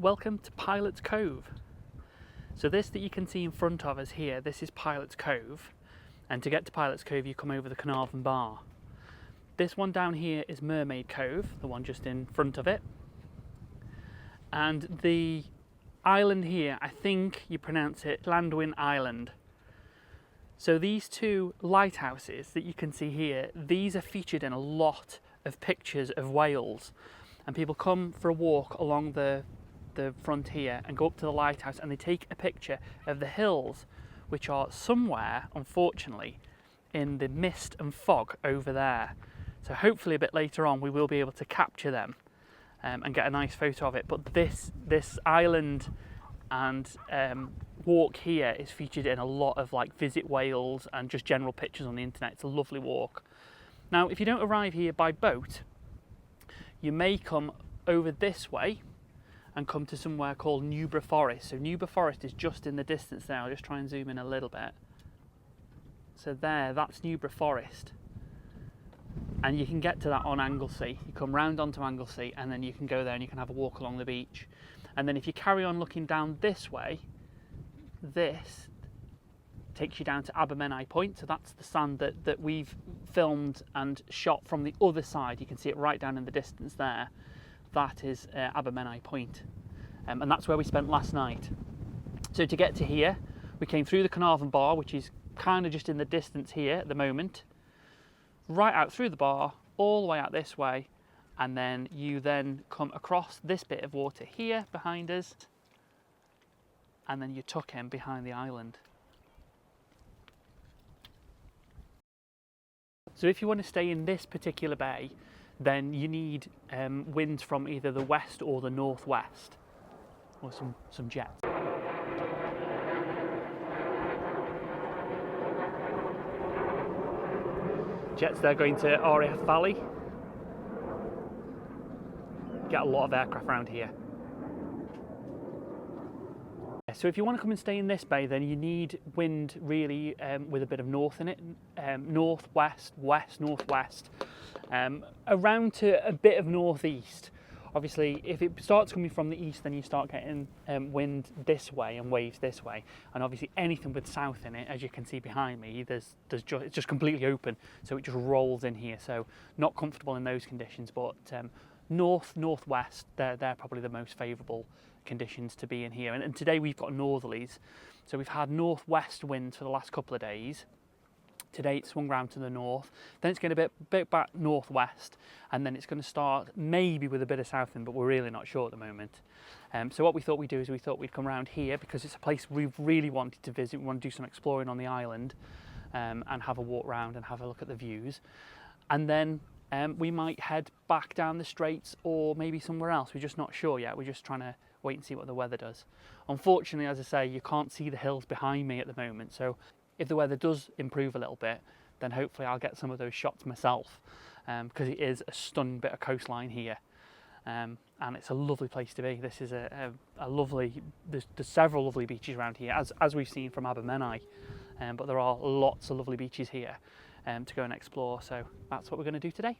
welcome to Pilots Cove. So this that you can see in front of us here, this is Pilots Cove, and to get to Pilots Cove you come over the Caernarfon bar. This one down here is Mermaid Cove, the one just in front of it. And the island here, I think you pronounce it Llanddwyn Island. So these two lighthouses that you can see here, these are featured in a lot of pictures of Wales. And people come for a walk along the front here and go up to the lighthouse and they take a picture of the hills, which are somewhere, unfortunately, in the mist and fog over there. So hopefully a bit later on we will be able to capture them and get a nice photo of it. But this island and walk here is featured in a lot of like Visit Wales and just general pictures on the internet. It's a lovely walk. Now if you don't arrive here by boat, you may come over this way and come to somewhere called Newborough Forest. So Newborough Forest is just in the distance there. I'll just try and zoom in a little bit. So there, that's Newborough Forest. And you can get to that on Anglesey. You come round onto Anglesey and then you can go there and you can have a walk along the beach. And then if you carry on looking down this way, this takes you down to Abermenai Point. So that's the sand that we've filmed and shot from the other side. You can see it right down in the distance there. That is Abermenai Point, and that's where we spent last night. So to get to here, we came through the Caernarfon bar, which is kind of just in the distance here at the moment, right out through the bar, all the way out this way, and then you then come across this bit of water here behind us, and then you tuck in behind the island. So if you want to stay in this particular bay, then you need winds from either the west or the northwest, or some jets. Jets there going to RAF Valley. Get a lot of aircraft around here. So if you want to come and stay in this bay, then you need wind really with a bit of north in it, northwest, west, northwest, around to a bit of northeast. Obviously, if it starts coming from the east, then you start getting wind this way and waves this way. And obviously, anything with south in it, as you can see behind me, it's just completely open, so it just rolls in here. So not comfortable in those conditions, but northwest, they're probably the most favourable conditions to be in here. And today we've got northerlies, so we've had northwest winds for the last couple of days. Today it's swung round to the north, then it's going to bit back northwest, and then it's going to start maybe with a bit of south wind, but we're really not sure at the moment. So what we thought we'd do is we thought we'd come around here because it's a place we've really wanted to visit. We want to do some exploring on the island and have a walk round and have a look at the views, and then we might head back down the straits or maybe somewhere else. We're just not sure yet. We're just trying to wait and see what the weather does. Unfortunately, as I say, you can't see the hills behind me at the moment, so if the weather does improve a little bit, then hopefully I'll get some of those shots myself, because it is a stunning bit of coastline here, and it's a lovely place to be. This is a lovely, there's several lovely beaches around here, as we've seen from Abermenai, but there are lots of lovely beaches here to go and explore, so that's what we're going to do today.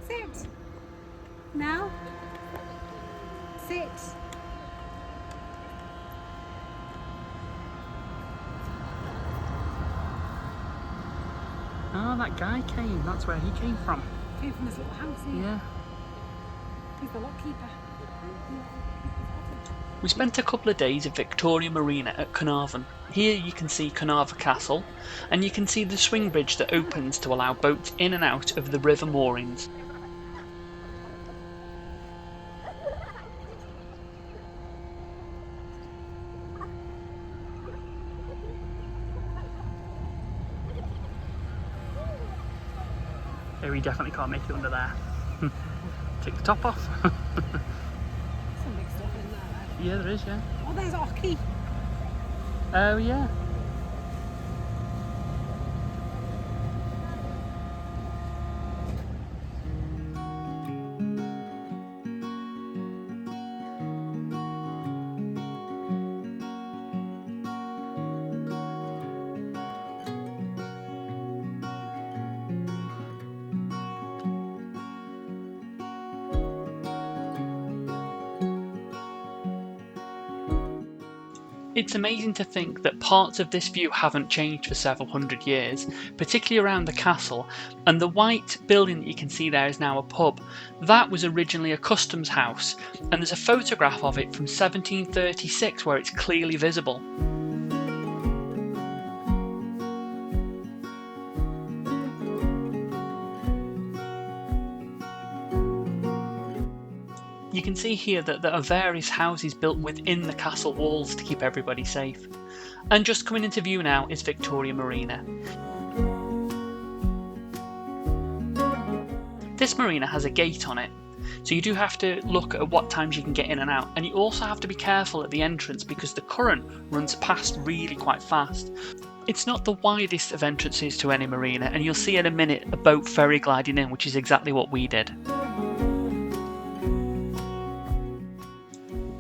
Sit. Now. Sit. Oh, that guy came. That's where he came from. Came from his little house here. Yeah. He's the lockkeeper. We spent a couple of days at Victoria Marina at Caernarfon. Here you can see Caernarfon Castle, and you can see the swing bridge that opens to allow boats in and out of the river moorings. We definitely can't make it under there. Take the top off. Some big stuff in there. Yeah, there is, yeah. Oh, there's Ocky. Oh, yeah. It's amazing to think that parts of this view haven't changed for several hundred years, particularly around the castle, and the white building that you can see there is now a pub. That was originally a customs house, and there's a photograph of it from 1736 where it's clearly visible. You can see here that there are various houses built within the castle walls to keep everybody safe. And just coming into view now is Victoria Marina. This marina has a gate on it, so you do have to look at what times you can get in and out, and you also have to be careful at the entrance because the current runs past really quite fast. It's not the widest of entrances to any marina, and you'll see in a minute a boat ferry gliding in, which is exactly what we did.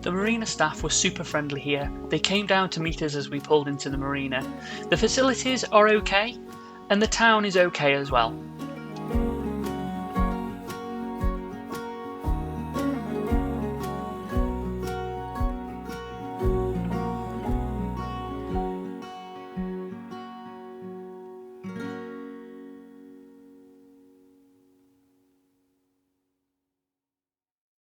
The marina staff were super friendly here. They came down to meet us as we pulled into the marina. The facilities are okay, and the town is okay as well.